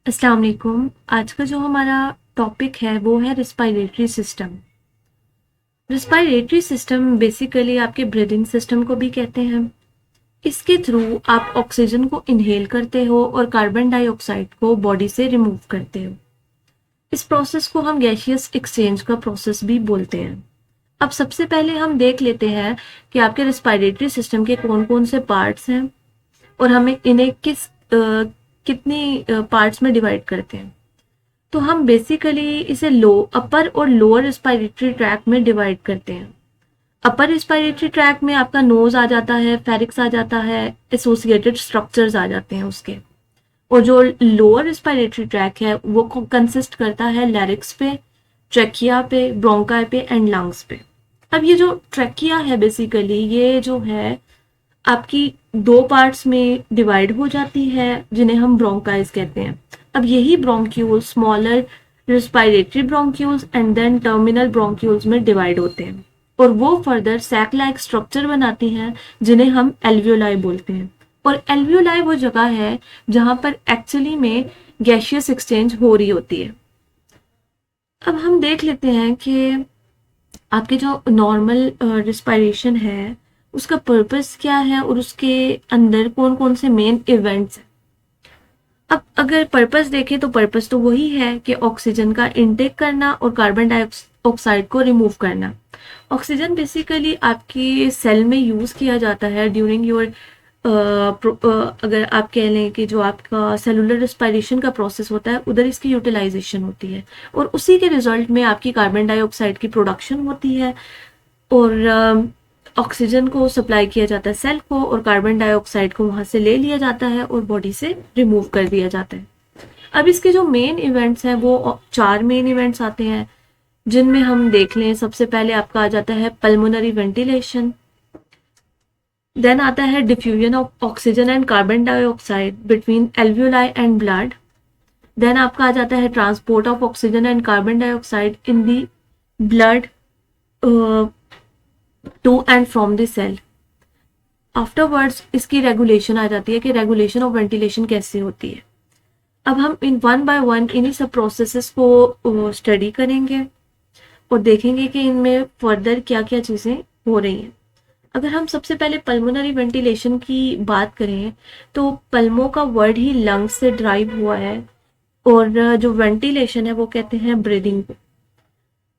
अस्सलाम वालेकुम। आज का जो हमारा टॉपिक है वो है respiratory system. Respiratory system basically आपके ब्रीदिंग सिस्टम को भी कहते हैं। इसके थ्रू आप ऑक्सीजन को इनहेल करते हो और कार्बन डाइऑक्साइड को बॉडी से रिमूव करते हो। इस प्रोसेस को हम गैसियस एक्सचेंज का प्रोसेस भी बोलते हैं। अब सबसे पहले हम देख लेते हैं कि आपके रिस्पायरेटरी सिस्टम के कौन कौन से पार्ट्स हैं और हमें इन्हें कितनी पार्ट्स में डिवाइड करते हैं। तो हम बेसिकली इसे अपर और लोअर रिस्पायरेटरी ट्रैक में डिवाइड करते हैं। अपर रिस्पायरेटरी ट्रैक में आपका नोज आ जाता है, फेरिक्स आ जाता है, एसोसिएटेड स्ट्रक्चर्स आ जाते हैं उसके। और जो लोअर रिस्पायरेटरी ट्रैक है वो कंसिस्ट करता है लैरिक्स पे, ट्रैकिया पे, ब्रोंकाई पे एंड लंग्स पे। अब ये जो ट्रैकिया है बेसिकली ये जो है आपकी दो पार्ट्स में डिवाइड हो जाती है जिन्हें हम ब्रोंकाइज कहते हैं। अब यही bronchioles smaller respiratory bronchioles and then terminal bronchioles में डिवाइड होते हैं और वो फर्दर सैक लाइक स्ट्रक्चर बनाती हैं जिन्हें हम एल्वियोलाई बोलते हैं। और एल्वियोलाई वो जगह है जहां पर एक्चुअली में गैसियस एक्सचेंज हो रही होती है। अब हम देख लेते हैं कि आपके जो नॉर्मल रिस्पायरेशन है उसका पर्पस क्या है और उसके अंदर कौन कौन से मेन इवेंट्स हैं। अब अगर पर्पस देखें तो पर्पस तो वही है कि ऑक्सीजन का इनटेक करना और कार्बन डाइऑक्साइड को रिमूव करना। ऑक्सीजन बेसिकली आपकी सेल में यूज किया जाता है ड्यूरिंग योर अगर आप कह लें कि जो आपका सेलुलर रिस्पायरेशन का प्रोसेस होता है उधर इसकी यूटिलाइजेशन होती है और उसी के रिजल्ट में आपकी कार्बन डाइऑक्साइड की प्रोडक्शन होती है और ऑक्सीजन को सप्लाई किया जाता है सेल को और कार्बन डाइऑक्साइड को वहां से ले लिया जाता है और बॉडी से रिमूव कर दिया जाता है। अब इसके जो मेन इवेंट्स हैं वो चार मेन इवेंट्स आते हैं जिनमें हम देख लें। सबसे पहले आपका आ जाता है पल्मोनरी वेंटिलेशन, देन आता है diffusion of oxygen and carbon dioxide between alveoli and blood, then आपका आ जाता है transport of oxygen and carbon dioxide in the blood to and from the cell. Afterwards इसकी रेगुलेशन आ जाती है कि रेगुलेशन ऑफ वेंटिलेशन कैसे होती है। अब हम इन वन बाय वन इन्हीं सब प्रोसेसेस को स्टडी करेंगे और देखेंगे कि इनमें फर्दर क्या क्या चीज़ें हो रही हैं। अगर हम सबसे पहले पल्मोनरी वेंटिलेशन की बात करें तो पल्मो का वर्ड ही लंग्स से ड्राइव हुआ है और जो वेंटिलेशन है वो कहते हैं ब्रीदिंग को।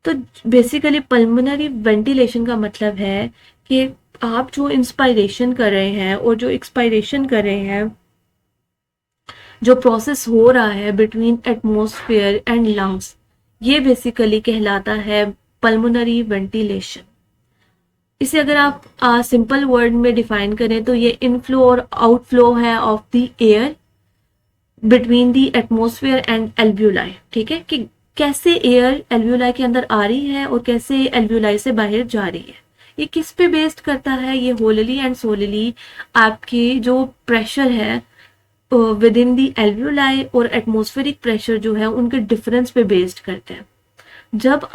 तो बेसिकली पल्मोनरी वेंटिलेशन का मतलब है कि आप जो इंस्पायरेशन कर रहे हैं और जो एक्सपायरेशन कर रहे हैं, जो प्रोसेस हो रहा है बिटवीन एटमॉस्फेयर एंड लंग्स, ये बेसिकली कहलाता है पल्मोनरी वेंटिलेशन। इसे अगर आप सिंपल वर्ड में डिफाइन करें तो ये इनफ्लो और आउटफ्लो है of the air between the atmosphere and alveoli. ठीक है कि कैसे एयर एल्वियोलाई के अंदर आ रही है और कैसे एल्वियोलाई से बाहर जा रही है। ये किस पे बेस्ड करता है? ये होलली एंड सोलली आपके जो प्रेशर है विद इन दी एल्वियोलाई और एटमॉस्फेरिक प्रेशर जो है उनके डिफरेंस पे बेस्ड करते हैं। जब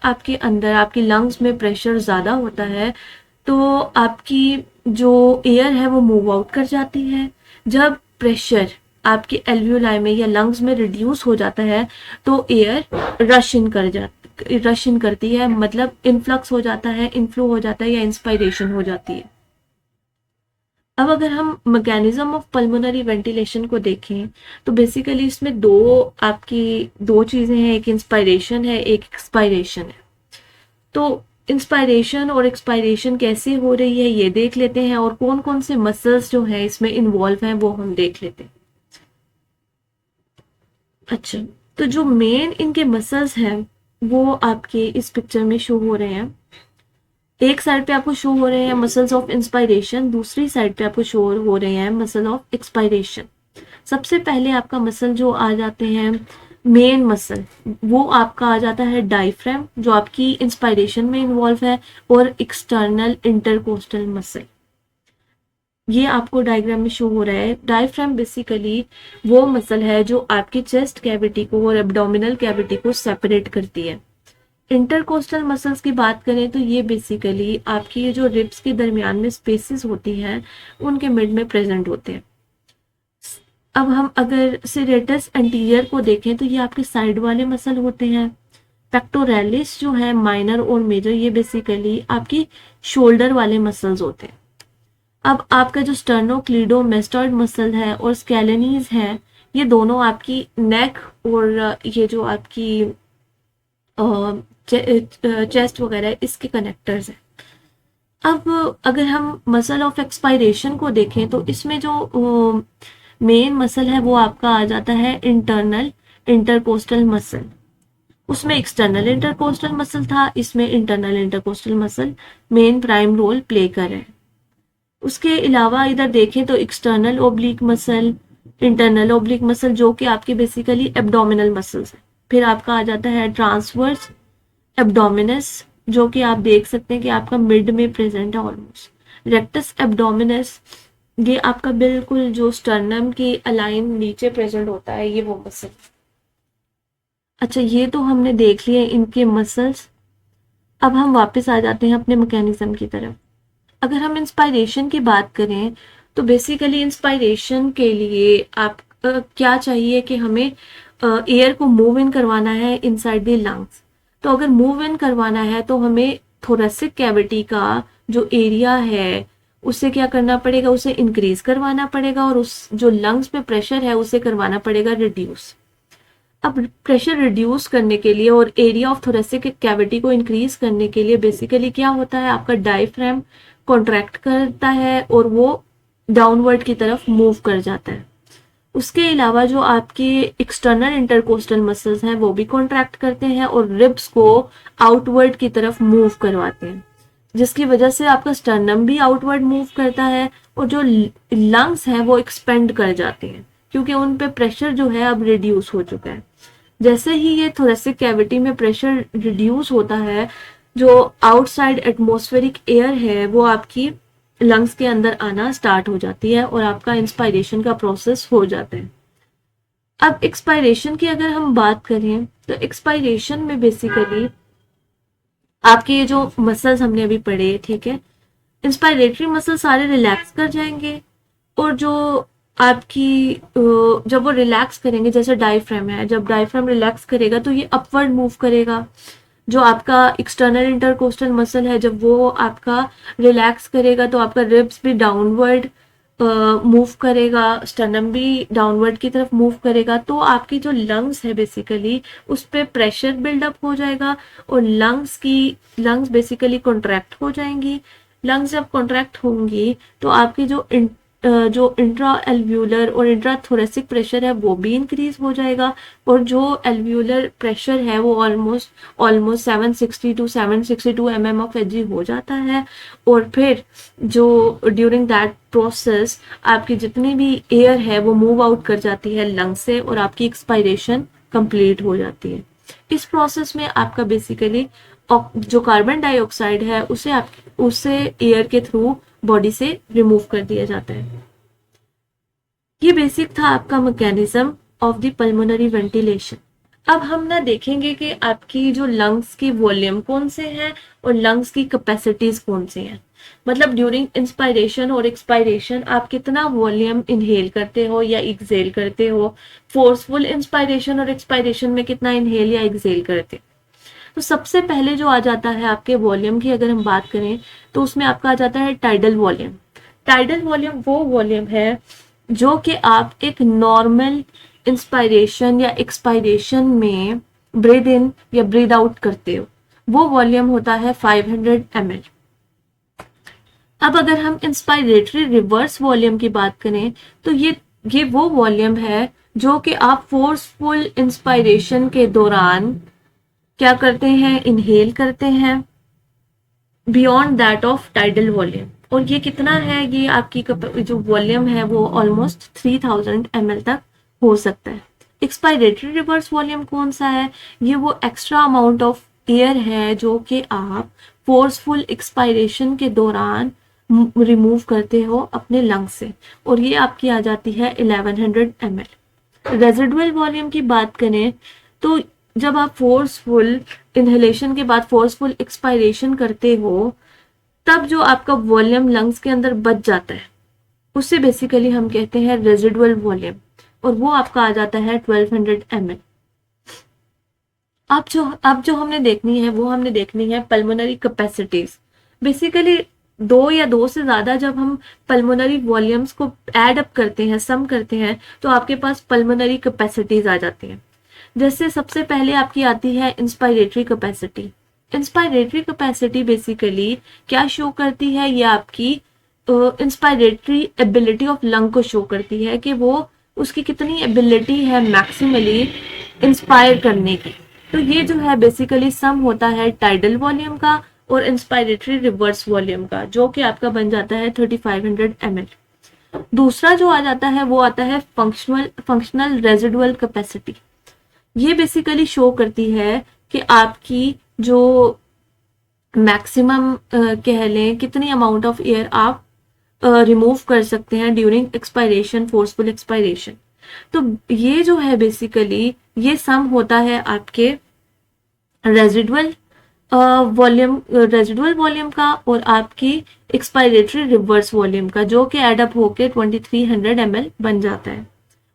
आपके अंदर आपकी लंग्स में प्रेशर ज़्यादा होता है तो आपकी जो एयर है वो मूव आउट कर जाती है। जब प्रेशर आपके एल्वियोलाई में या लंग्स में रिड्यूस हो जाता है तो एयर रश इन करती है, मतलब इनफ्लक्स हो जाता है, इनफ्लो हो जाता है या इंस्पायरेशन हो जाती है। अब अगर हम मैकेनिज्म ऑफ पल्मोनरी वेंटिलेशन को देखें तो बेसिकली इसमें दो चीज़ें हैं, एक इंस्पायरेशन है, एक एक्सपायरेशन है। तो इंस्पायरेशन और एक्सपायरेशन कैसे हो रही है ये देख लेते हैं और कौन कौन से मसल्स जो हैं इसमें इन्वॉल्व हैं वो हम देख लेते हैं। अच्छा, तो जो मेन इनके मसल्स हैं वो आपके इस पिक्चर में शो हो रहे हैं। एक साइड पे आपको शो हो रहे हैं मसल्स ऑफ इंस्पायरेशन, दूसरी साइड पे आपको शो हो रहे हैं मसल ऑफ एक्सपायरेशन। सबसे पहले आपका मसल जो आ जाते हैं मेन मसल, वो आपका आ जाता है डायफ्राम जो आपकी इंस्पायरेशन में इन्वॉल्व है, और एक्सटर्नल इंटरकोस्टल मसल। ये आपको डायग्राम में शो हो रहा है। डायफ्राम बेसिकली वो मसल है जो आपकी चेस्ट कैविटी को और एब्डोमिनल कैविटी को सेपरेट करती है। इंटरकोस्टल मसल्स की बात करें तो ये बेसिकली आपकी ये जो रिब्स के दरमियान में स्पेसेस होती हैं उनके मिड में प्रेजेंट होते हैं। अब हम अगर सेरेटस एंटीरियर को देखें तो ये आपके साइड वाले मसल होते हैं। पेक्टोरलिस जो है माइनर और मेजर, ये बेसिकली आपकी शोल्डर वाले मसल्स होते हैं। अब आपका जो स्टर्नोक्लीडोमेस्टॉइड मसल है और स्केलेनीज है, ये दोनों आपकी नेक और ये जो आपकी चेस्ट वगैरह इसके कनेक्टर्स हैं। अब अगर हम मसल ऑफ एक्सपायरेशन को देखें तो इसमें जो मेन मसल है वो आपका आ जाता है इंटरनल इंटरकोस्टल मसल। उसमें एक्सटर्नल इंटरकोस्टल मसल था, इसमें internal intercostal muscle main prime role play कर रहे हैं। उसके अलावा इधर देखें तो external oblique muscle, internal oblique muscle जो कि आपके बेसिकली एब्डोमिनल मसल्स है। फिर आपका आ जाता है ट्रांसवर्स एब्डोमिनस, जो कि आप देख सकते हैं कि आपका मिड में प्रेजेंट है ऑलमोस्ट। रेक्टस एब्डोमिनस, ये आपका बिल्कुल जो स्टर्नम की अलाइन नीचे प्रेजेंट होता है, ये वो मसल। अच्छा, ये तो हमने देख लिए इनके मसल्स। अब हम वापस आ जाते हैं अपने मैकेनिज्म की तरफ। अगर हम इंस्पायरेशन की बात करें तो बेसिकली इंस्पायरेशन के लिए आप क्या चाहिए कि हमें एयर को मूव इन करवाना है इनसाइड द लंग्स। तो अगर मूव इन करवाना है तो हमें थोरेसिक कैविटी का जो एरिया है उसे क्या करना पड़ेगा, उसे इंक्रीज करवाना पड़ेगा, और उस जो लंग्स पे प्रेशर है उसे करवाना पड़ेगा रिड्यूस। अब प्रेशर रिड्यूस करने के लिए और एरिया ऑफ थोरेसिक कैविटी को इंक्रीज करने के लिए बेसिकली क्या होता है, आपका डायफ्राम कॉन्ट्रैक्ट करता है और वो डाउनवर्ड की तरफ मूव कर जाता है। उसके अलावा जो आपके एक्सटर्नल इंटरकोस्टल मसल्स हैं वो भी कॉन्ट्रैक्ट करते हैं और रिब्स को आउटवर्ड की तरफ मूव करवाते हैं, जिसकी वजह से आपका स्टर्नम भी आउटवर्ड मूव करता है और जो लंग्स हैं वो एक्सपेंड कर जाते हैं क्योंकि उन पे प्रेशर जो है अब रिड्यूस हो चुका है। जैसे ही ये थोरेसिक कैविटी में प्रेशर रिड्यूस होता है, जो आउटसाइड एटमॉस्फेरिक एयर है वो आपकी लंग्स के अंदर आना स्टार्ट हो जाती है और आपका इंस्पायरेशन का प्रोसेस हो जाता है। अब एक्सपायरेशन की अगर हम बात करें तो एक्सपायरेशन में बेसिकली आपके ये जो मसल्स हमने अभी पढ़े, ठीक है, इंस्पायरेटरी मसल सारे रिलैक्स कर जाएंगे और जो आपकी जब वो रिलैक्स करेंगे, जैसे डायफ्राम है, जब डायफ्राम रिलैक्स करेगा तो ये अपवर्ड मूव करेगा। जो आपका एक्सटर्नल इंटरकोस्टल मसल है जब वो आपका रिलैक्स करेगा तो आपका रिब्स भी डाउनवर्ड मूव करेगा, स्टर्नम भी डाउनवर्ड की तरफ मूव करेगा। तो आपकी जो लंग्स है बेसिकली उस पर प्रेशर बिल्डअप हो जाएगा और लंग्स बेसिकली कॉन्ट्रैक्ट हो जाएंगी। लंग्स जब कॉन्ट्रैक्ट होंगी तो आपकी जो इंट्रा एल्व्यूलर और इंट्रा थोरेसिक प्रेशर है वो भी इंक्रीज हो जाएगा और जो एल्व्यूलर प्रेशर है वो almost 760 to 762 mm of Hg हो जाता है। और फिर जो ड्यूरिंग दैट प्रोसेस आपकी जितनी भी एयर है वो मूव आउट कर जाती है लंग से और आपकी एक्सपायरेशन कंप्लीट हो जाती है। इस प्रोसेस में आपका बेसिकली जो कार्बन डाइऑक्साइड है उसे एयर के थ्रू बॉडी से रिमूव कर दिया जाता है। ये बेसिक था आपका mechanism of the pulmonary ventilation. अब हम ना देखेंगे कि आपकी जो लंग्स की वॉल्यूम कौन से हैं और लंग्स की कैपेसिटीज कौन सी हैं। मतलब ड्यूरिंग इंस्पायरेशन और एक्सपायरेशन आप कितना वॉल्यूम इनहेल करते हो या एक्सहेल करते हो, फोर्सफुल इंस्पायरेशन और एक्सपायरेशन में कितना इनहेल या एक्सहेल करते हो। तो सबसे पहले जो आ जाता है आपके वॉल्यूम की अगर हम बात करें तो उसमें आपका आ जाता है टाइडल वॉल्यूम। टाइडल वॉल्यूम वो वॉल्यूम है जो कि आप एक नॉर्मल इंस्पायरेशन या एक्सपायरेशन में ब्रीद इन या ब्रीद आउट करते हो, वो वॉल्यूम होता है 500 ml। अब अगर हम इंस्पायरेटरी रिवर्स वॉल्यूम की बात करें तो ये वो वॉल्यूम है जो कि आप फोर्सफुल इंस्पायरेशन के दौरान क्या करते हैं, इनहेल करते हैं beyond that of tidal volume. और ये कितना है, ये आपकी जो वॉल्यूम है वो ऑलमोस्ट 3000 ml तक हो सकता है। एक्सपायरेटरी रिवर्स वॉल्यूम कौन सा है, ये वो एक्स्ट्रा अमाउंट ऑफ एयर है जो कि आप फोर्सफुल एक्सपायरेशन के दौरान रिमूव करते हो अपने लंग्स से, और ये आपकी आ जाती है 1100 ml। रेजिडुअल वॉल्यूम की बात करें तो जब आप फोर्सफुल इनहेलेशन के बाद फोर्सफुल एक्सपायरेशन करते हो तब जो आपका वॉल्यूम लंग्स के अंदर बच जाता है उसे बेसिकली हम कहते हैं रेजिडुअल वॉल्यूम। और वो आपका आ जाता है 1200 ml। अब जो हमने देखनी है वो हमने देखनी है पल्मोनरी कैपेसिटीज। बेसिकली दो से ज्यादा जब हम पल्मोनरी वॉल्यूम्स को ऐड अप करते हैं, सम करते हैं, तो आपके पास पल्मोनरी कैपेसिटीज आ जाती हैं। जैसे सबसे पहले आपकी आती है inspiratory capacity. Inspiratory capacity basically क्या शो करती है, ये आपकी इंस्पायरेटरी एबिलिटी ऑफ लंग को शो करती है कि वो उसकी कितनी एबिलिटी है मैक्सिमली इंस्पायर करने की। तो ये जो है बेसिकली सम होता है टाइडल वॉल्यूम का और इंस्पायरेटरी रिवर्स वॉल्यूम का, जो कि आपका बन जाता है 3500 ml। दूसरा जो आ जाता है वो आता है फंक्शनल रेजिडुअल कैपेसिटी। ये बेसिकली शो करती है कि आपकी जो मैक्सिमम कह लें कितनी अमाउंट ऑफ एयर आप रिमूव कर सकते हैं ड्यूरिंग एक्सपायरेशन, फोर्सफुल एक्सपायरेशन। तो ये जो है बेसिकली ये सम होता है आपके रेजिडुअल वॉल्यूम का और आपकी एक्सपायरेटरी रिवर्स वॉल्यूम का, जो कि एड अप होके 2300 ml बन जाता है।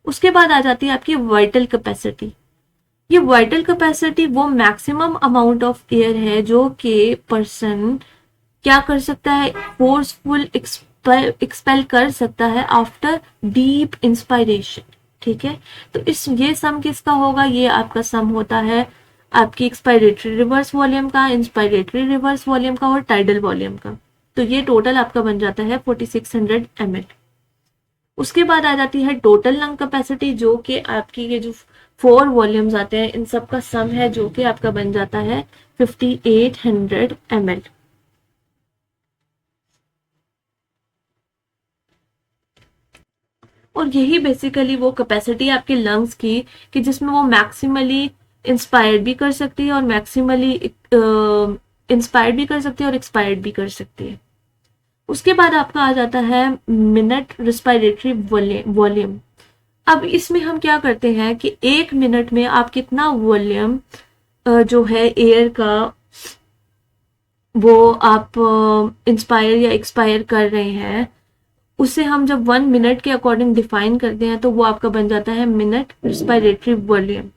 उसके बाद आ जाती है आपकी वाइटल कैपेसिटी। ये वाइटल कैपेसिटी वो मैक्सिमम अमाउंट ऑफ एयर है जो कि पर्सन क्या कर सकता है, फोर्सफुल एक्सपेल कर सकता है आफ्टर डीप इंस्पायरेशन। ठीक है, तो ये सम किसका होगा, ये आपका सम होता है आपकी एक्सपायरेटरी रिवर्स वॉल्यूम का, इंस्पायरेटरी रिवर्स वॉल्यूम का और टाइडल वॉल्यूम का। तो ये टोटल आपका बन जाता है 4600 ml। उसके बाद आ जाती है टोटल लंग कैपेसिटी, जो कि आपकी ये जो 4 वॉल्यूम्स आते हैं इन सब का सम है, जो कि आपका बन जाता है 5800 ml। और यही बेसिकली वो कैपेसिटी आपके लंग्स की कि जिसमें वो मैक्सिमली इंस्पायर्ड भी कर सकती है और मैक्सिमली इंस्पायर्ड भी कर सकती है और एक्सपायर्ड भी कर सकती है। उसके बाद आपका आ जाता है मिनट रिस्पायरेटरी वॉल्यूम। अब इसमें हम क्या करते हैं कि 1 मिनट में आप कितना वॉल्यूम जो है एयर का वो आप इंस्पायर या एक्सपायर कर रहे हैं, उसे हम जब 1 मिनट के अकॉर्डिंग डिफाइन करते हैं तो वो आपका बन जाता है मिनट रिस्पायरेटरी वॉल्यूम।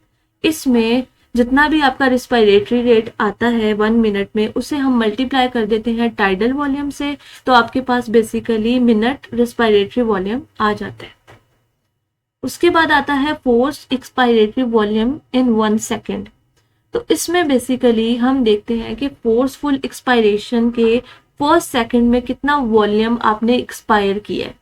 इसमें जितना भी आपका रिस्पायरेटरी रेट आता है 1 मिनट में, उसे हम मल्टीप्लाई कर देते हैं टाइडल वॉल्यूम से, तो आपके पास बेसिकली मिनट रिस्पायरेटरी वॉल्यूम आ जाता है। उसके बाद आता है फोर्स एक्सपायरेटरी वॉल्यूम इन 1 सेकेंड। तो इसमें बेसिकली हम देखते हैं कि फोर्सफुल एक्सपायरेशन के फर्स्ट सेकंड में कितना वॉल्यूम आपने एक्सपायर किया है।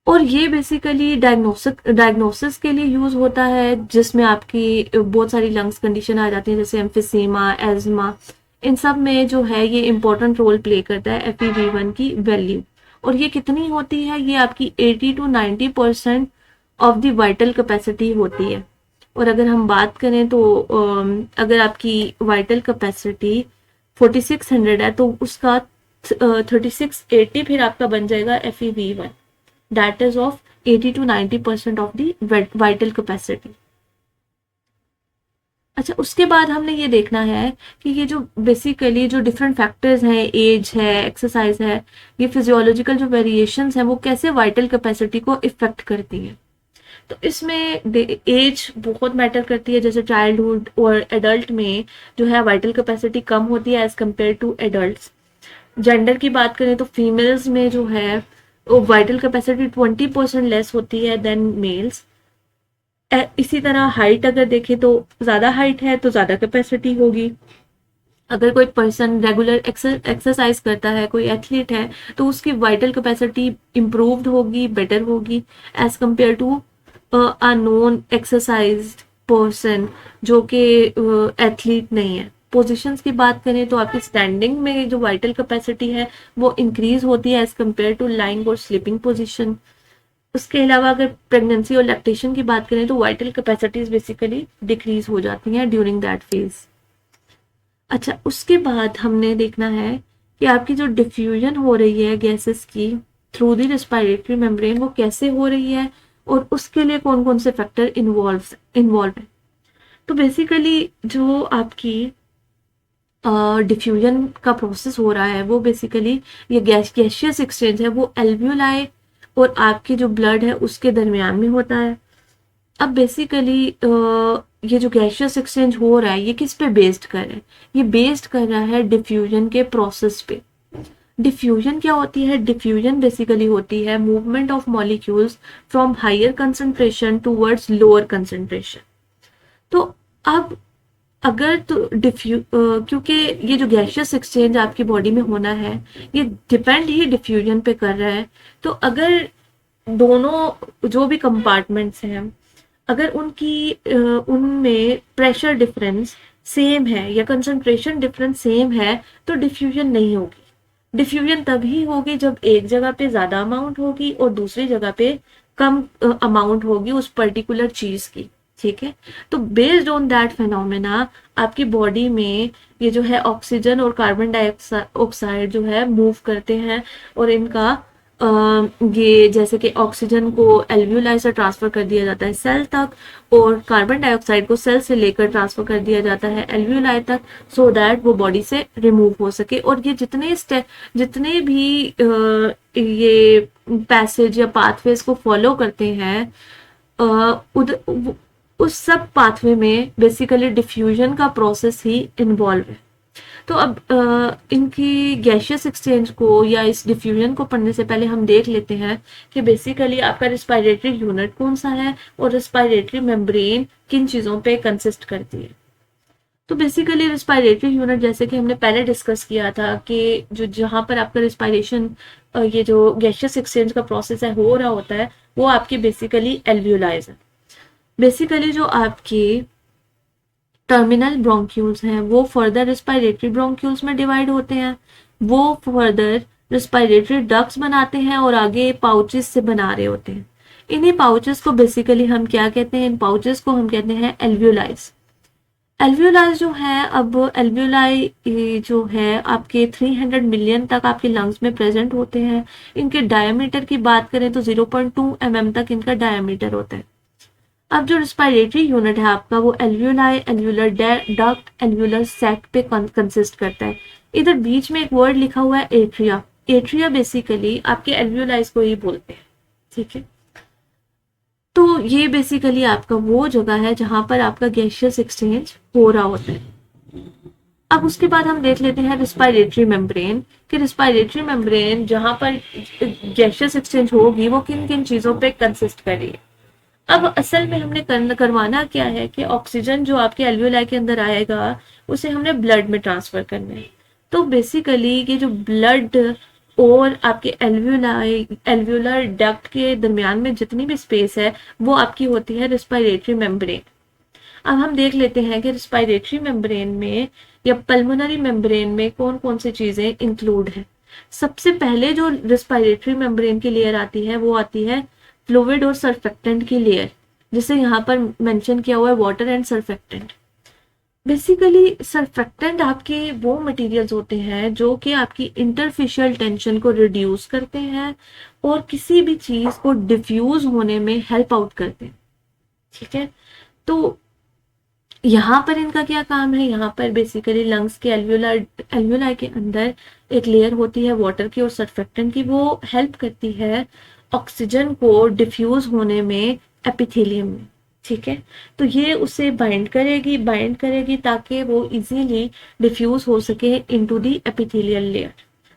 और ये बेसिकली डायग्नोसिस के लिए यूज होता है, जिसमें आपकी बहुत सारी लंग्स कंडीशन आ जाती है जैसे एम्फिसीमा, एज्मा। इन सब में जो है ये इंपॉर्टेंट रोल प्ले करता है FEV1 की वैल्यू। और ये कितनी होती है, ये आपकी 80 to 90% of the vital capacity होती है। और अगर हम बात करें तो अगर आपकी वाइटल कैपेसिटी 4600 है तो उसका 3680 फिर आपका बन जाएगा FEV1, that is of 80 to 90% of the vital capacity. अच्छा, उसके बाद हमने ये देखना है कि ये जो बेसिकली जो डिफरेंट फैक्टर्स हैं, एज है, एक्सरसाइज है, ये फिजियोलॉजिकल जो वेरिएशंस हैं वो कैसे वाइटल कैपेसिटी को इफेक्ट करती हैं। तो इसमें एज बहुत मैटर करती है। जैसे चाइल्डहुड और एडल्ट में जो है वाइटल कैपेसिटी कम होती है as compare to adults. Gender की बात करें तो फीमेल्स में जो है वो वाइटल कैपेसिटी 20% लेस होती है देन मेल्स। इसी तरह हाइट अगर देखें तो ज़्यादा हाइट है तो ज़्यादा कैपेसिटी होगी। अगर कोई पर्सन रेगुलर एक्सरसाइज करता है, कोई एथलीट है, तो उसकी वाइटल कैपेसिटी इम्प्रूव्ड होगी, बेटर होगी as compare to a non exercised person जो कि एथलीट नहीं है। पोजीशंस की बात करें तो आपकी स्टैंडिंग में जो वाइटल कैपेसिटी है वो इंक्रीज होती है एज कम्पेयर टू लाइंग और स्लीपिंग पोजीशन। उसके अलावा अगर प्रेगनेंसी और लैक्टेशन की बात करें तो वाइटल कैपेसिटीज बेसिकली डिक्रीज हो जाती हैं ड्यूरिंग दैट फेज। अच्छा, उसके बाद हमने देखना है कि आपकी जो डिफ्यूजन हो रही है गैसेस की थ्रू द रेस्पिरेटरी मेम्ब्रेन वो कैसे हो रही है और उसके लिए कौन कौन से फैक्टर इन्वॉल्व है। तो बेसिकली जो आपकी डिफ्यूजन का प्रोसेस हो रहा है वो बेसिकली ये गैशियस एक्सचेंज है वो एल्वियोलाई और आपके जो ब्लड है उसके दरमियान में होता है। अब बेसिकली ये जो गैशियस एक्सचेंज हो रहा है ये किस पे बेस्ड कर रहा है? ये बेस्ड कर रहा है डिफ्यूजन के प्रोसेस पे। डिफ्यूजन क्या होती है? डिफ्यूजन बेसिकली होती है movement of molecules from higher concentration towards lower concentration. तो अब अगर तो क्योंकि ये जो गैशियस एक्सचेंज आपकी बॉडी में होना है ये डिपेंड ही डिफ्यूजन पे कर रहा है। तो अगर दोनों जो भी कंपार्टमेंट्स हैं अगर उनमें प्रेशर डिफरेंस सेम है या कंसंट्रेशन डिफरेंस सेम है तो डिफ्यूजन नहीं होगी। डिफ्यूजन तभी होगी जब एक जगह पे ज्यादा अमाउंट होगी और दूसरी जगह पे कम अमाउंट होगी उस पर्टिकुलर चीज की। ठीक है, तो बेस्ड ऑन दैट फिनोमेना आपकी बॉडी में ये जो है ऑक्सीजन और कार्बन डाइऑक्साइड जो है मूव करते हैं और इनका ये जैसे कि ऑक्सीजन को एल्वियोलाई से ट्रांसफर कर दिया जाता है सेल तक और कार्बन डाइऑक्साइड को सेल से लेकर ट्रांसफर कर दिया जाता है एल्वियोलाई तक, सो दैट वो बॉडी से रिमूव हो सके। और ये जितने भी ये पैसेज या पाथवेज को फॉलो करते हैं उस सब पाथवे में बेसिकली डिफ्यूजन का प्रोसेस ही इन्वॉल्व है। तो अब इनकी गैशियस एक्सचेंज को या इस डिफ्यूजन को पढ़ने से पहले हम देख लेते हैं कि बेसिकली आपका रिस्पायरेटरी यूनिट कौन सा है और रिस्पायरेटरी मेम्ब्रेन किन चीज़ों पे कंसिस्ट करती है। तो बेसिकली रिस्पायरेटरी यूनिट जैसे कि हमने पहले डिस्कस किया था कि जो जहाँ पर आपका रिस्पायरेशन ये जो गैशियस एक्सचेंज का प्रोसेस है हो रहा होता है वो आपकी बेसिकली एल्वियोलाइज है। बेसिकली जो आपकी टर्मिनल ब्रोंक्यूल्स हैं वो फर्दर रिस्पायरेटरी ब्रोंक्यूल्स में डिवाइड होते हैं, वो फर्दर रिस्पायरेटरी डक्ट्स बनाते हैं और आगे पाउचेस से बना रहे होते हैं। इन्हीं पाउचेस को बेसिकली हम क्या कहते हैं? इन पाउचेस को हम कहते हैं एल्वियोलाइज। एल्वियोलाइज जो है, अब एल्वियोलाई जो है आपके 300 मिलियन तक आपके लंग्स में प्रेजेंट होते हैं। इनके डायमीटर की बात करें तो 0.2 mm तक इनका डायमीटर होता है। अब जो रिस्पायरेटरी यूनिट है आपका वो alveoli, alveolar duct, alveolar sac पे कंसिस्ट करता है। इधर बीच में एक वर्ड लिखा हुआ है एट्रिया। एट्रिया बेसिकली आपके एल्वियोलाइज को ही बोलते हैं। ठीक है, तो ये बेसिकली आपका वो जगह है जहां पर आपका गैशियस एक्सचेंज हो रहा होता है। अब उसके बाद हम देख लेते हैं रिस्पायरेटरी मेम्ब्रेन कि रिस्पायरेटरी मेम्ब्रेन जहां पर गैशियस एक्सचेंज होगी वो किन किन चीजों पे कंसिस्ट कर रही है। अब असल में हमने करवाना क्या है कि ऑक्सीजन जो आपके एल्वियोलाई के अंदर आएगा उसे हमने ब्लड में ट्रांसफर करना है। तो बेसिकली ये जो ब्लड और आपके एल्वियोलर डक्ट के दरमियान में जितनी भी स्पेस है वो आपकी होती है रिस्पायरेटरी मेम्ब्रेन। अब हम देख लेते हैं कि रिस्पायरेटरी मेम्ब्रेन में या पल्मोनरी मेम्ब्रेन में कौन कौन सी चीजें इंक्लूड है। सबसे पहले जो रिस्पायरेटरी मेम्ब्रेन की लेयर आती है वो आती है फ्लूइड और सर्फेक्टेंट की लेयर, जिसे यहाँ पर मेंशन किया हुआ है water and surfactant. Basically surfactant आपके वो मटेरियल्स होते हैं जो कि आपकी इंटरफेशियल टेंशन को रिड्यूस करते हैं और किसी भी चीज को डिफ्यूज होने में हेल्प आउट करते हैं। ठीक है, तो यहाँ पर इनका क्या काम है? यहाँ पर बेसिकली लंग्स के एल्वियोलाई के अंदर एक लेयर होती है वाटर की और सर्फेक्टेंट की, वो हेल्प करती है ऑक्सीजन को डिफ्यूज होने में एपिथेलियम में। ठीक है, तो ये उसे बाइंड करेगी ताकि वो इजीली डिफ्यूज हो सके into the epithelial layer.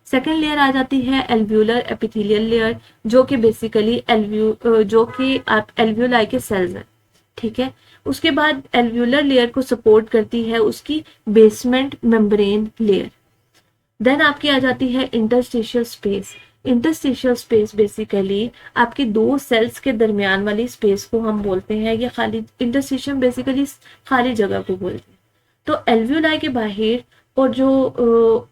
Second layer आ जाती है एल्वियोलर एपिथेलियल लेयर जो कि बेसिकली जो कि आप एल्वियोलाई के सेल्स हैं। ठीक है, उसके बाद एल्वियोलर लेयर को सपोर्ट करती है उसकी बेसमेंट मेम्ब्रेन लेयर। देन आपकी आ जाती है interstitial space. Interstitial space basically आपके दो सेल्स के दरमियान वाली स्पेस को हम बोलते हैं, या खाली इंटरस्टिशियल बेसिकली खाली जगह को बोलते हैं। तो एल्वियोलाई के बाहर और जो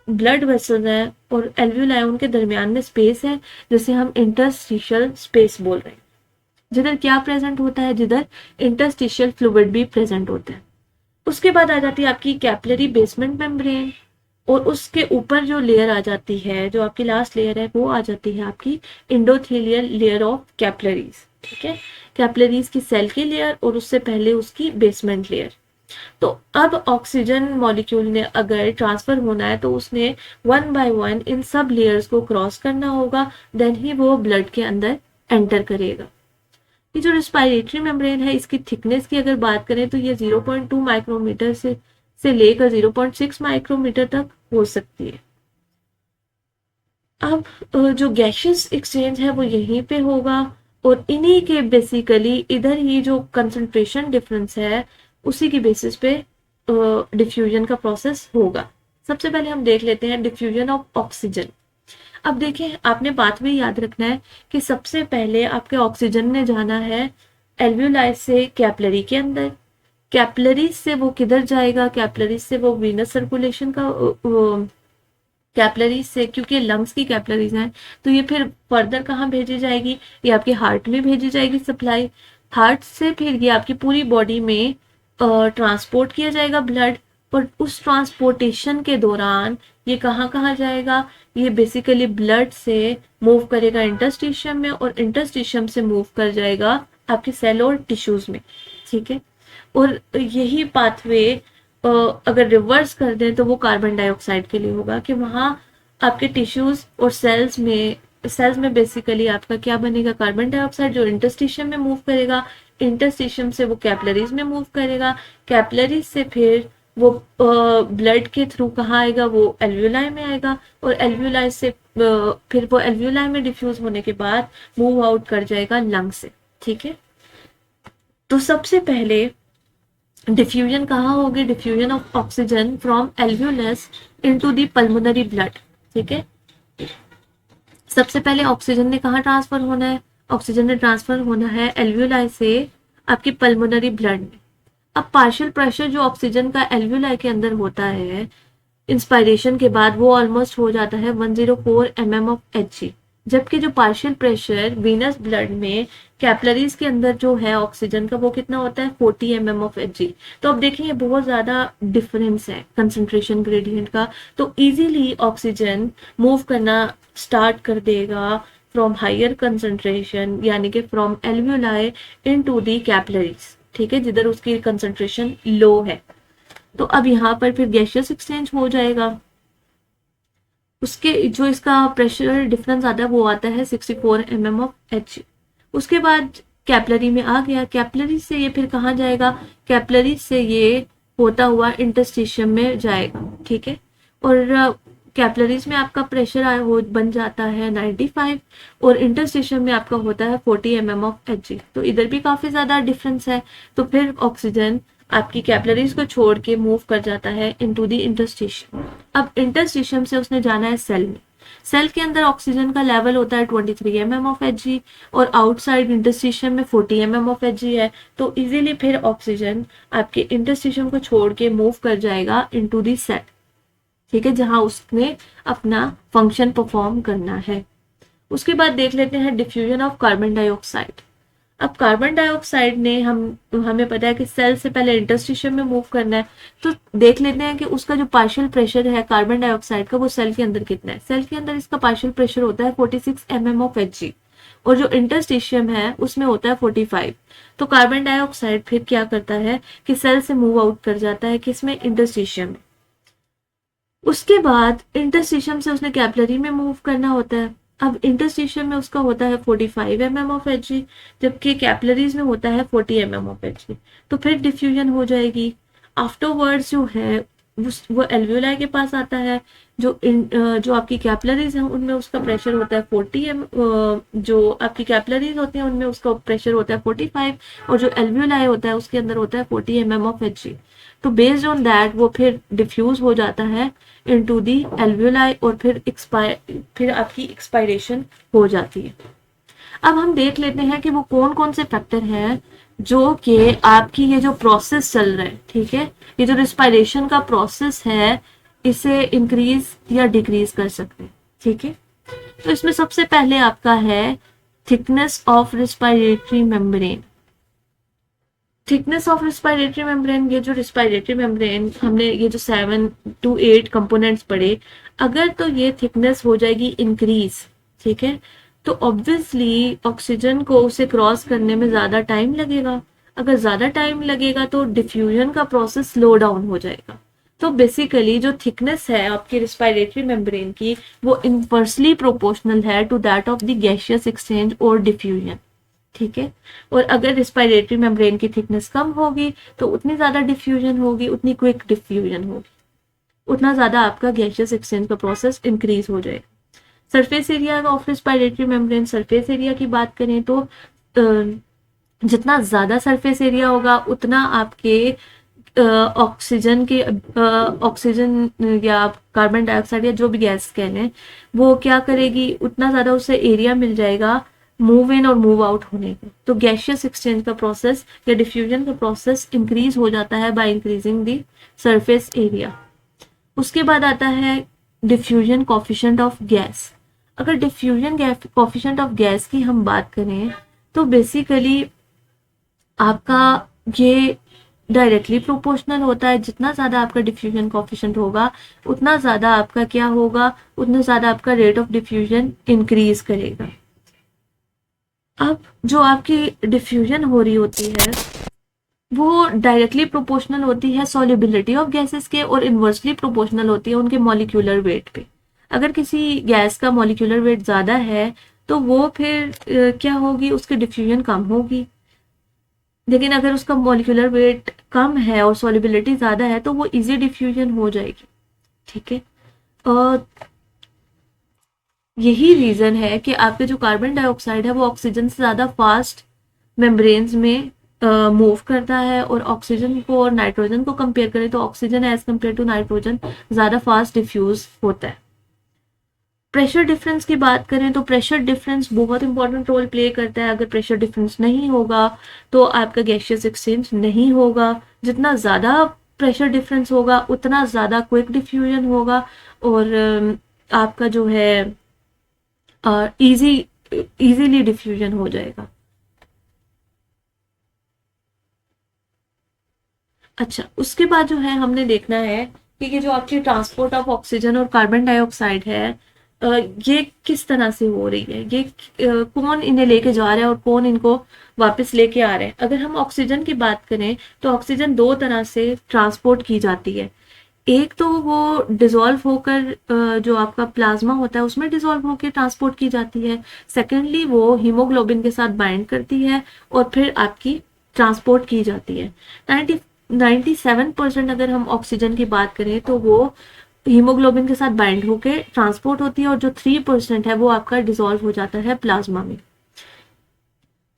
ब्लड वेसल्स हैं और एल्वियोलाई उनके दरमियान में स्पेस है जिसे हम इंटरस्टिशियल स्पेस बोल रहे हैं, जिधर क्या प्रेजेंट होता है, जिधर इंटरस्टिशियल फ्लूइड भी प्रेजेंट होता है। उसके बाद आ जाती है आपकी कैपिलरी बेसमेंट मेम्ब्रेन और उसके ऊपर जो लेयर आ जाती है, जो आपकी लास्ट लेयर है, वो आ जाती है आपकी इंडोथेलियल लेयर ऑफ कैपिलरीज। ठीक है, कैपिलरीज की सेल की लेयर और उससे पहले उसकी बेसमेंट लेयर। तो अब ऑक्सीजन मॉलिक्यूल ने अगर ट्रांसफर होना है तो उसने 1 by 1 इन सब लेयर्स को क्रॉस करना होगा, देन ही वो ब्लड के अंदर एंटर करेगा। ये जो रिस्पायरेटरी मेम्ब्रेन है, इसकी थिकनेस की अगर बात करें तो ये 0.2 माइक्रोमीटर से लेकर 0.6 माइक्रोमीटर तक हो सकती है। अब जो गैशियस एक्सचेंज है वो यहीं पे होगा, और इन्हीं के बेसिकली इधर ही जो कंसंट्रेशन डिफरेंस है उसी की बेसिस पे डिफ्यूजन का प्रोसेस होगा। सबसे पहले हम देख लेते हैं डिफ्यूजन ऑफ ऑक्सीजन। अब देखिए, आपने बात भी याद रखना है कि सबसे पहले आपके ऑक्सीजन ने जाना है एल्वियोलाई से कैपिलरी के अंदर। कैपिलरीज से वो किधर जाएगा? कैपिलरीज से वो वीनस सर्कुलेशन का कैपिलरीज से, क्योंकि लंग्स की कैपिलरीज हैं, तो ये फिर फर्दर कहाँ भेजी जाएगी? ये आपके हार्ट में भेजी जाएगी सप्लाई। हार्ट से फिर ये आपकी पूरी बॉडी में ट्रांसपोर्ट किया जाएगा ब्लड, और उस ट्रांसपोर्टेशन के दौरान ये कहाँ कहाँ जाएगा? ये बेसिकली ब्लड से मूव करेगा इंटरस्टिशियम में, और इंटरस्टिशियम से मूव कर जाएगा आपके सेल और टिश्यूज में। ठीक है, और यही पाथवे अगर रिवर्स कर दें तो वो कार्बन डाइऑक्साइड के लिए होगा, कि वहाँ आपके टिश्यूज और सेल्स में बेसिकली आपका क्या बनेगा? कार्बन डाइऑक्साइड, जो इंटरस्टिशियम में मूव करेगा, इंटरस्टिशियम से वो कैपिलरीज में मूव करेगा, कैपिलरीज से फिर वो ब्लड के थ्रू कहाँ आएगा? वो एल्वियोलाई में आएगा, और एल्वियोलाई से फिर वो एल्वियोलाई में डिफ्यूज होने के बाद मूव आउट कर जाएगा लंग से। ठीक है, तो सबसे पहले डिफ्यूजन कहाँ होगी? Diffusion of oxygen from alveolus into the pulmonary blood. ठीक है, सबसे पहले ऑक्सीजन ने कहाँ ट्रांसफर होना है? ऑक्सीजन ने ट्रांसफर होना है एल्वियोलाई से आपकी पल्मोनरी ब्लड में। अब पार्शियल प्रेशर जो ऑक्सीजन का एल्वियोलाई के अंदर होता है इंस्पायरेशन के बाद, वो ऑलमोस्ट हो जाता है 104 mm ऑफ Hg, जबकि जो पार्शियल प्रेशर वीनस ब्लड में कैपिलरीज के अंदर जो है ऑक्सीजन का, वो कितना होता है? 40 mm ऑफ Hg। तो अब देखिए, बहुत ज्यादा डिफरेंस है कंसंट्रेशन ग्रेडियंट का, तो इजीली ऑक्सीजन मूव करना स्टार्ट कर देगा फ्रॉम हायर कंसंट्रेशन, यानी कि from alveoli into the capillaries. ठीक है, जिधर उसकी कंसंट्रेशन लो है। तो अब यहाँ पर फिर गैशियस एक्सचेंज हो जाएगा। उसके जो इसका प्रेशर डिफरेंस आता है वो आता है 64 mm ऑफ Hg। उसके बाद कैपिलरी में आ गया, कैपिलरी से ये फिर कहाँ जाएगा? कैपिलरी से ये होता हुआ इंटरस्टिशियम में जाएगा। ठीक है, और कैपिलरीज में आपका प्रेशर बन जाता है 95, और इंटरस्टिशियम में आपका होता है 40 mm ऑफ Hg। तो इधर भी काफी ज्यादा डिफरेंस है। तो फिर ऑक्सीजन आपकी कैपिलरीज को छोड़ के मूव कर जाता है इनटू द इंटरस्टिशियम। अब इंटरस्टिशियम से उसने जाना है सेल में। सेल के अंदर ऑक्सीजन का लेवल होता है 23 mm ऑफ Hg, और आउटसाइड इंटरस्टिशियम में 40 mm ऑफ Hg है। तो इजीली फिर ऑक्सीजन आपके इंटरस्टिशियम को छोड़ के मूव कर जाएगा इनटू द सेल। ठीक है, जहां उसने अपना फंक्शन परफॉर्म करना है। उसके बाद देख लेते हैं डिफ्यूजन ऑफ कार्बन डाइऑक्साइड। अब कार्बन डाइऑक्साइड ने हमें पता है कि सेल से पहले इंटरस्टिशियम में मूव करना है, तो देख लेते हैं कि उसका जो पार्शियल प्रेशर है कार्बन डाइऑक्साइड का, वो सेल के अंदर कितना है। सेल के अंदर इसका पार्शियल प्रेशर होता है 46 mm ऑफ Hg, और जो इंटरस्टिशियम है उसमें होता है 45। तो कार्बन डाइऑक्साइड फिर क्या करता है कि सेल से मूव आउट कर जाता है किसमें? इंटरस्टिशियम में। उसके बाद इंटरस्टिशियम से उसने कैपिलरी में मूव करना होता है। अब इंटरस्टिशियम में उसका होता है 45 mm ऑफ Hg, जबकि कैपिलरीज में होता है 40 mm ऑफ Hg। तो फिर डिफ्यूजन हो जाएगी। आफ्टरवर्ड्स जो है वो एल्वियोलाई के पास आता है। जो आपकी कैपिलरीज हैं उनमें उसका प्रेशर होता है 40 जो आपकी कैपिलरीज होती हैं उनमें उसका प्रेशर होता है 45, और जो एल्वियोलाई होता है उसके अंदर होता है 40 mm ऑफ Hg। तो बेस्ड ऑन दैट वो फिर डिफ्यूज हो जाता है इनटू दी एल्वियोलाई, और फिर आपकी एक्सपायरेशन हो जाती है। अब हम देख लेते हैं कि वो कौन कौन से फैक्टर हैं जो कि आपकी ये जो प्रोसेस चल रहा है, ठीक है, ये जो रिस्पायरेशन का प्रोसेस है इसे इंक्रीज या डिक्रीज कर सकते हैं। ठीक है, तो इसमें सबसे पहले आपका है thickness of respiratory membrane. Thickness of respiratory membrane, ये जो रिस्पायरेटरी मेम्ब्रेन हमने ये जो 7 to 8 कंपोनेंट्स पढ़े, अगर तो ये थिकनेस हो जाएगी इंक्रीज, ठीक है, तो ऑब्वियसली ऑक्सीजन को उसे क्रॉस करने में ज्यादा टाइम लगेगा। अगर ज़्यादा टाइम लगेगा तो डिफ्यूजन का प्रोसेस स्लो डाउन हो जाएगा। तो बेसिकली जो थिकनेस है आपकी रिस्पायरेटरी मेम्ब्रेन की वो इनवर्सली प्रोपोर्शनल है to that of the gaseous exchange और डिफ्यूजन। ठीक है, और अगर रिस्पायरेटरी मेम्ब्रेन की थिकनेस कम होगी तो उतनी ज़्यादा डिफ्यूजन होगी, उतनी क्विक डिफ्यूजन होगी, उतना ज़्यादा आपका गैसियस एक्सचेंज का प्रोसेस इंक्रीज हो जाएगा। Surface area of respiratory membrane, surface area की बात करें तो जितना ज़्यादा सरफेस एरिया होगा उतना आपके ऑक्सीजन के ऑक्सीजन या कार्बन डाइऑक्साइड या जो भी गैस कह लें वो क्या करेगी, उतना ज़्यादा उससे एरिया मिल जाएगा मूव इन और मूव आउट होने का। तो गैसियस एक्सचेंज का प्रोसेस या डिफ्यूजन का प्रोसेस इंक्रीज हो जाता है by increasing the surface area. उसके बाद आता है डिफ्यूजन कोफिशिएंट ऑफ गैस। अगर डिफ्यूजन कोफिशिएंट ऑफ गैस की हम बात करें तो बेसिकली आपका ये डायरेक्टली प्रोपोर्शनल होता है। जितना ज़्यादा आपका डिफ्यूजन कोफिशिएंट होगा उतना ज़्यादा आपका क्या होगा, उतना ज़्यादा आपका रेट ऑफ डिफ्यूजन इंक्रीज करेगा। अब जो आपकी डिफ्यूजन हो रही होती है वो डायरेक्टली प्रोपोर्शनल होती है सॉल्युबिलिटी ऑफ गैसेस के और इन्वर्सली प्रोपोर्शनल होती है उनके मॉलिक्यूलर वेट पे। अगर किसी गैस का मॉलिक्यूलर वेट ज़्यादा है तो वो फिर क्या होगी, उसकी डिफ्यूजन कम होगी। लेकिन अगर उसका मॉलिक्यूलर वेट कम है और सॉल्युबिलिटी ज़्यादा है तो वो इजी डिफ्यूजन हो जाएगी। ठीक है, और यही रीज़न है कि आपके जो कार्बन डाइऑक्साइड है वो ऑक्सीजन से ज़्यादा फास्ट मेम्ब्रेन्स में मूव करता है, और ऑक्सीजन को और नाइट्रोजन को कंपेयर करें तो oxygen as compare to nitrogen ज़्यादा फास्ट डिफ्यूज होता है। प्रेशर डिफरेंस की बात करें तो प्रेशर डिफरेंस बहुत इंपॉर्टेंट रोल प्ले करता है। अगर प्रेशर डिफरेंस नहीं होगा तो आपका गैसियस एक्सचेंज नहीं होगा। जितना ज़्यादा प्रेशर डिफरेंस होगा उतना ज़्यादा क्विक डिफ्यूजन होगा और आपका जो है इजीली डिफ्यूजन हो जाएगा। अच्छा, उसके बाद जो है हमने देखना है कि ये जो आपकी ट्रांसपोर्ट ऑफ ऑक्सीजन और कार्बन डाइऑक्साइड है ये किस तरह से हो रही है, ये कौन इन्हें लेके जा रहा है और कौन इनको वापस लेके आ रहा है। अगर हम ऑक्सीजन की बात करें तो ऑक्सीजन दो तरह से ट्रांसपोर्ट की जाती है। एक तो वो डिजोल्व होकर जो आपका प्लाज्मा होता है उसमें डिजोल्व होकर ट्रांसपोर्ट की जाती है। सेकेंडली वो हीमोग्लोबिन के साथ बाइंड करती है और फिर आपकी ट्रांसपोर्ट की जाती है। 97% अगर हम ऑक्सीजन की बात करें तो वो हीमोग्लोबिन के साथ बाइंड होकर ट्रांसपोर्ट होती है और जो 3% है वो आपका डिजोल्व हो जाता है प्लाज्मा में।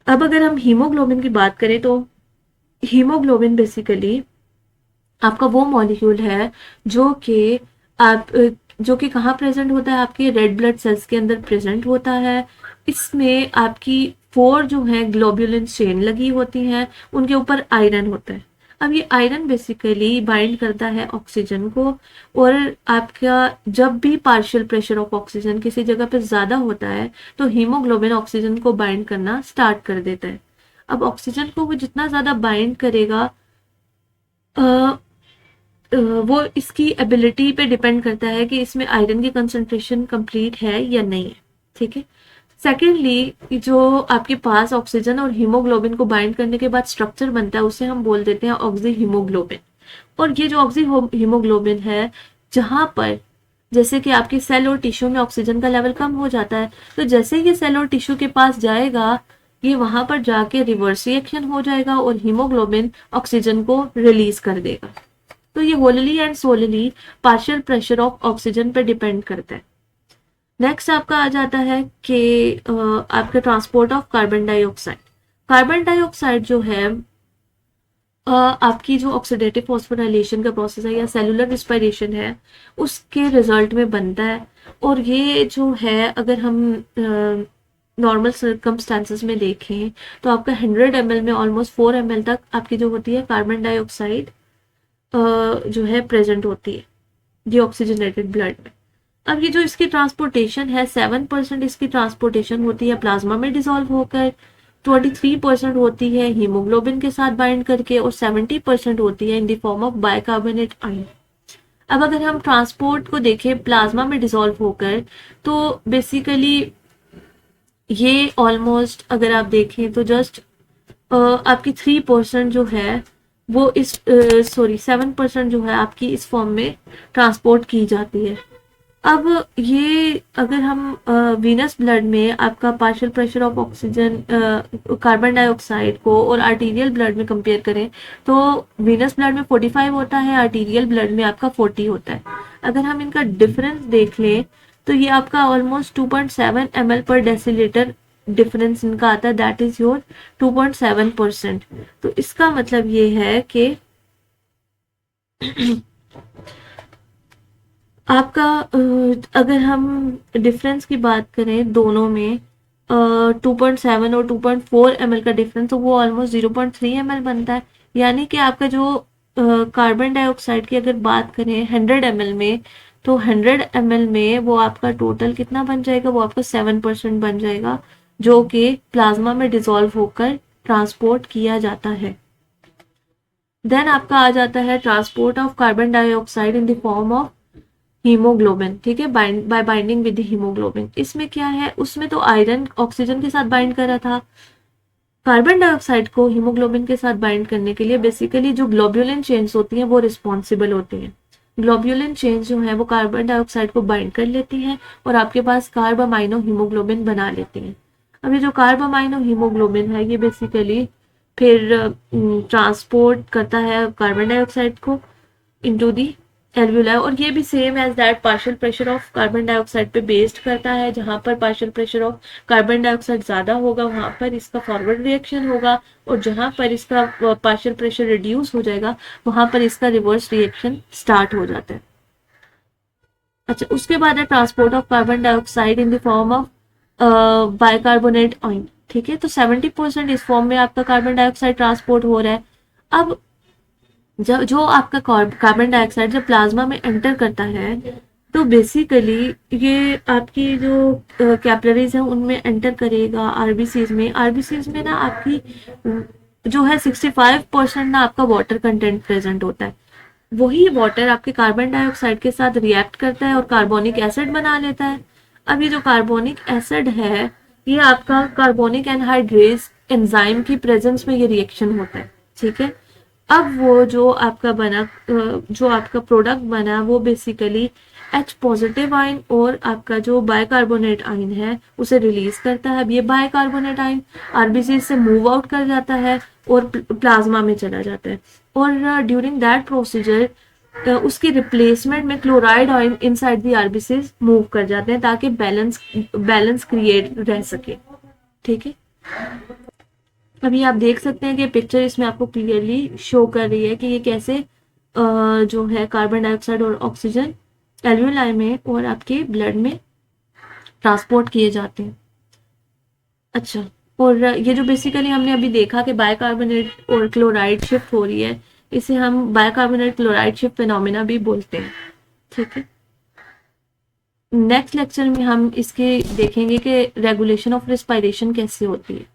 अब अगर हम हीमोग्लोबिन की बात करें तो हीमोग्लोबिन बेसिकली आपका वो मॉलिक्यूल है जो कि कहाँ प्रेजेंट होता है, आपके रेड ब्लड सेल्स के अंदर प्रेजेंट होता है। इसमें आपकी 4 जो है ग्लोब्युलिन चेन लगी होती हैं, उनके ऊपर आयरन होता है। अब ये आयरन बेसिकली बाइंड करता है ऑक्सीजन को, और आपका जब भी पार्शियल प्रेशर ऑफ ऑक्सीजन किसी जगह पे ज़्यादा होता है तो हीमोग्लोबिन ऑक्सीजन को बाइंड करना स्टार्ट कर देता है। अब ऑक्सीजन को वो जितना ज़्यादा बाइंड करेगा वो इसकी एबिलिटी पे डिपेंड करता है कि इसमें आयरन की कंसंट्रेशन कंप्लीट है या नहीं है। ठीक है, सेकेंडली जो आपके पास ऑक्सीजन और हीमोग्लोबिन को बाइंड करने के बाद स्ट्रक्चर बनता है उसे हम बोल देते हैं ऑक्सी हीमोग्लोबिन। और ये जो ऑक्सी हीमोग्लोबिन है, जहाँ पर जैसे कि आपकी सेल और टिश्यू में ऑक्सीजन का लेवल कम हो जाता है तो जैसे ये सेल और टिश्यू के पास जाएगा ये वहां पर जाके रिवर्स रिएक्शन हो जाएगा और हीमोग्लोबिन ऑक्सीजन को रिलीज कर देगा। तो ये wholly and solely partial pressure of oxygen पर डिपेंड करता है। नेक्स्ट आपका आ जाता है कि आपका transport of carbon dioxide. Carbon dioxide जो है आपकी जो ऑक्सीडेटिव फॉस्फोराइलेशन का प्रोसेस है या सेलुलर रिस्पायरेशन है उसके रिजल्ट में बनता है। और ये जो है अगर हम नॉर्मल सर्कमस्टांसेस में देखें तो आपका 100 ml में ऑलमोस्ट 4 ml तक आपकी जो होती है कार्बन डाइऑक्साइड जो है प्रेजेंट होती है डीऑक्सीजनेटेड ब्लड में। अब ये जो इसकी ट्रांसपोर्टेशन है 7% इसकी ट्रांसपोर्टेशन होती है प्लाज्मा में डिसॉल्व होकर, 23% होती है हीमोग्लोबिन के साथ बाइंड करके और 70% होती है in the form of bicarbonate ion. अब अगर हम ट्रांसपोर्ट को देखें प्लाज्मा में डिसॉल्व होकर तो बेसिकली ये ऑलमोस्ट अगर आप देखें तो जस्ट आपकी 3% जो है वो इस 7% जो है आपकी इस फॉर्म में ट्रांसपोर्ट की जाती है। अब ये अगर हम वीनस ब्लड में आपका partial pressure of oxygen carbon dioxide को और आर्टीरियल ब्लड में कंपेयर करें तो वीनस ब्लड में 45 होता है, आर्टीरियल ब्लड में आपका 40 होता है। अगर हम इनका डिफरेंस देख लें तो ये आपका ऑलमोस्ट 2.7 ml पर डेसीलीटर डिफरेंस इनका आता है, दैट इज योर 2.7%। तो इसका मतलब ये है कि आपका अगर हम डिफरेंस की बात करें दोनों में 2.7 और 2.4 ml का डिफरेंस, तो वो ऑलमोस्ट 0.3 ml बनता है। यानी कि आपका जो कार्बन डाइऑक्साइड की अगर बात करें 100 ml में, तो 100 ml में वो आपका टोटल कितना बन जाएगा, वो आपका 7% बन जाएगा, जो कि प्लाज्मा में डिसॉल्व होकर ट्रांसपोर्ट किया जाता है। देन आपका आ जाता है transport of carbon dioxide in the form of haemoglobin, ठीक है, बाय बाइंडिंग विद हीमोग्लोबिन। इसमें क्या है, उसमें तो आयरन ऑक्सीजन के साथ बाइंड कर रहा था, कार्बन डाइऑक्साइड को हीमोग्लोबिन के साथ बाइंड करने के लिए बेसिकली जो ग्लोब्यूलिन चेन्स होती हैं वो रिस्पॉन्सिबल होती हैं। ग्लोब्यूलिन चेन्स जो है वो कार्बन डाइऑक्साइड को बाइंड कर लेती हैं और आपके पास कार्बामाइनो हीमोग्लोबिन बना लेती हैं। अब ये जो कार्बामाइनो हीमोग्लोबिन है ये बेसिकली फिर ट्रांसपोर्ट करता है कार्बन डाइऑक्साइड को इनटू दी एल्वुलाई, और ये भी same as that partial pressure of carbon dioxide पे बेस्ड करता है। जहां पर partial pressure of carbon dioxide ज्यादा होगा वहां पर इसका फॉरवर्ड रिएक्शन होगा, और जहां पर इसका पार्शियल प्रेशर रिड्यूस हो जाएगा वहां पर इसका रिवर्स रिएक्शन स्टार्ट हो जाता है। अच्छा, उसके बाद है transport of carbon dioxide in the form of bicarbonate ion, ठीक है। तो 70% इस फॉर्म में आपका कार्बन डाइऑक्साइड ट्रांसपोर्ट हो रहा है। अब जब जो आपका कार्बन डाइऑक्साइड जब प्लाज्मा में एंटर करता है तो बेसिकली ये आपकी जो कैपिलरीज है उनमें एंटर करेगा आरबीसीज में। आरबीसीज में ना आपकी जो है 65% ना आपका वाटर कंटेंट प्रेजेंट होता है। वही वाटर आपके कार्बन डाइऑक्साइड के साथ रिएक्ट करता है और कार्बोनिक एसिड बना लेता है। अब ये जो कार्बोनिक एसिड है ये आपका कार्बोनिक एनहाइड्रेज एंजाइम की प्रेजेंस में ये रिएक्शन होता है, ठीक है। अब वो जो आपका बना जो आपका प्रोडक्ट बना वो बेसिकली H पॉजिटिव आयन और आपका जो बाइकार्बोनेट आयन है उसे रिलीज करता है। अब ये बाइकार्बोनेट आयन आरबीसी से मूव आउट कर जाता है और प्लाज्मा में चला जाता है, और ड्यूरिंग दैट प्रोसीजर उसकी रिप्लेसमेंट में chloride ion inside the RBC move कर जाते हैं ताकि बैलेंस क्रिएट रह सके, ठीक है। अभी आप देख सकते हैं कि पिक्चर इसमें आपको क्लियरली शो कर रही है कि ये कैसे जो है कार्बन डाइऑक्साइड और ऑक्सीजन एल्वियोलाई में और आपके ब्लड में ट्रांसपोर्ट किए जाते हैं। अच्छा, और ये जो बेसिकली हमने अभी देखा कि बाइकार्बोनेट और क्लोराइड शिफ्ट हो रही है, इसे हम बाइकार्बोनेट क्लोराइड शिफ्ट फिनोमेना भी बोलते हैं, ठीक है। नेक्स्ट लेक्चर में हम इसके देखेंगे कि रेगुलेशन ऑफ रेस्पिरेशन कैसे होती है।